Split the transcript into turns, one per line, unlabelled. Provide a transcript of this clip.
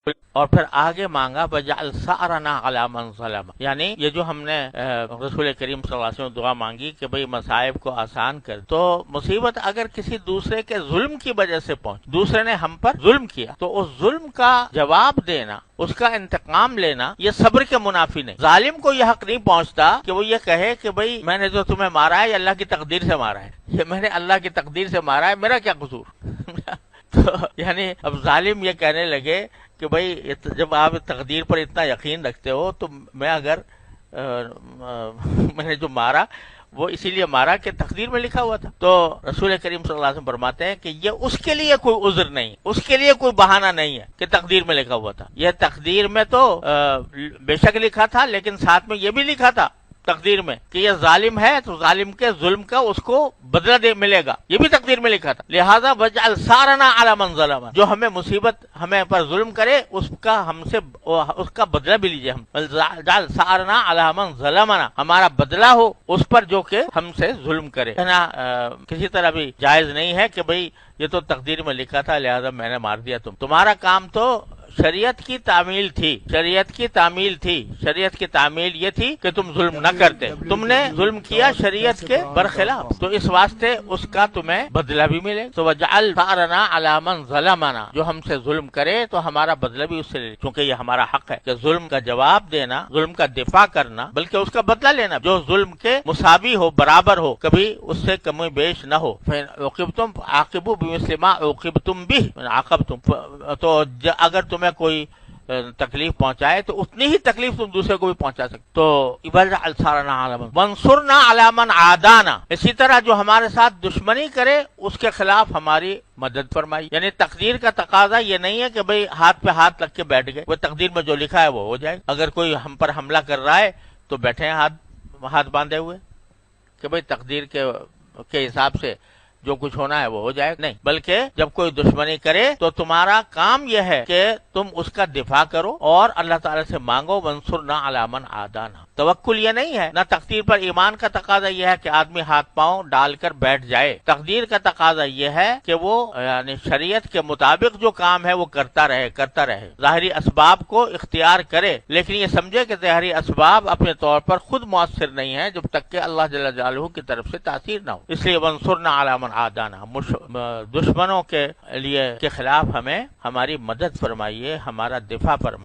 اور پھر آگے مانگا بجعل ثأرنا علی من ظلم، یعنی یہ جو ہم نے رسول کریم صلی اللہ علیہ وسلم دعا مانگی کہ بھئی مصائب کو آسان کر، تو مصیبت اگر کسی دوسرے کے ظلم کی وجہ سے پہنچ، دوسرے نے ہم پر ظلم کیا تو اس ظلم کا جواب دینا، اس کا انتقام لینا، یہ صبر کے منافی نہیں۔ ظالم کو یہ حق نہیں پہنچتا کہ وہ یہ کہے کہ بھئی میں نے جو تمہیں مارا ہے یہ اللہ کی تقدیر سے مارا ہے، یہ میں نے اللہ کی تقدیر سے مارا ہے، میرا کیا قصور؟ تو یعنی اب ظالم یہ کہنے لگے کہ بھئی جب آپ تقدیر پر اتنا یقین رکھتے ہو تو میں اگر میں نے جو مارا وہ اسی لیے مارا کہ تقدیر میں لکھا ہوا تھا۔ تو رسول کریم صلی اللہ علیہ وسلم فرماتے ہیں کہ یہ اس کے لیے کوئی عذر نہیں، اس کے لیے کوئی بہانہ نہیں ہے کہ تقدیر میں لکھا ہوا تھا۔ یہ تقدیر میں تو بے شک لکھا تھا، لیکن ساتھ میں یہ بھی لکھا تھا تقدیر میں کہ یہ ظالم ہے تو ظالم کے ظلم کا اس کو بدلہ ملے گا، یہ بھی تقدیر میں لکھا تھا۔ لہذا وجعل ثأرنا علی من ظلم، جو ہمیں مصیبت ہمیں پر ظلم کرے اس کا ہم سے اس کا بدلہ بھی لیجئے، ہم وجعل ثأرنا علی من ظلمنا، ہمارا بدلہ ہو اس پر جو کہ ہم سے ظلم کرے۔ کسی طرح بھی جائز نہیں ہے کہ بھئی یہ تو تقدیر میں لکھا تھا لہذا میں نے مار دیا، تمہارا کام تو شریعت کی تعمیل تھی، شریعت کی تعمیل تھی، شریعت کی تعمیل یہ تھی کہ تم ظلم نہ کرتے، تم نے ظلم کیا شریعت کے برخلاف، تو اس واسطے اس کا تمہیں بدلہ بھی ملے۔ تو وجعل ثأرنا علی من ظلمنا، جو ہم سے ظلم کرے تو ہمارا بدلہ بھی اس سے لے، کیونکہ یہ ہمارا حق ہے کہ ظلم کا جواب دینا، ظلم کا دفاع کرنا، بلکہ اس کا بدلہ لینا جو ظلم کے مساوی ہو، برابر ہو، کبھی اس سے کم و بیش نہ ہو۔ عوقبتم عاقبوا بمثل ما عوقبتم به، عاقبتم، تو اگر تمہیں کوئی تکلیف پہنچائے تو اتنی ہی تکلیف تم دوسرے کو بھی پہنچا سکتے۔ تو وجعل ثأرنا علی من وانصرنا علی من عادانا، اسی طرح جو ہمارے ساتھ دشمنی کرے اس کے خلاف ہماری مدد فرمائی۔ یعنی تقدیر کا تقاضا یہ نہیں ہے کہ بھئی ہاتھ پہ ہاتھ رکھ کے بیٹھ گئے، وہ تقدیر میں جو لکھا ہے وہ ہو جائے۔ اگر کوئی ہم پر حملہ کر رہا ہے تو بیٹھے ہیں ہاتھ باندھے ہوئے کہ بھئی تقدیر کے حساب سے جو کچھ ہونا ہے وہ ہو جائے، نہیں، بلکہ جب کوئی دشمنی کرے تو تمہارا کام یہ ہے کہ تم اس کا دفاع کرو اور اللہ تعالیٰ سے مانگو وانصرنا علی من عادانا۔ توکل یہ نہیں ہے، نہ تقدیر پر ایمان کا تقاضا یہ ہے کہ آدمی ہاتھ پاؤں ڈال کر بیٹھ جائے، تقدیر کا تقاضا یہ ہے کہ وہ یعنی شریعت کے مطابق جو کام ہے وہ کرتا رہے، ظاہری اسباب کو اختیار کرے، لیکن یہ سمجھے کہ ظاہری اسباب اپنے طور پر خود مؤثر نہیں ہیں جب تک کہ اللہ جل جلالہ کی طرف سے تاثیر نہ ہو۔ اس لیے وانصرنا علی من عادانا، دشمنوں کے خلاف ہمیں ہماری مدد فرمائیے، ہمارا دفاع فرمائیے۔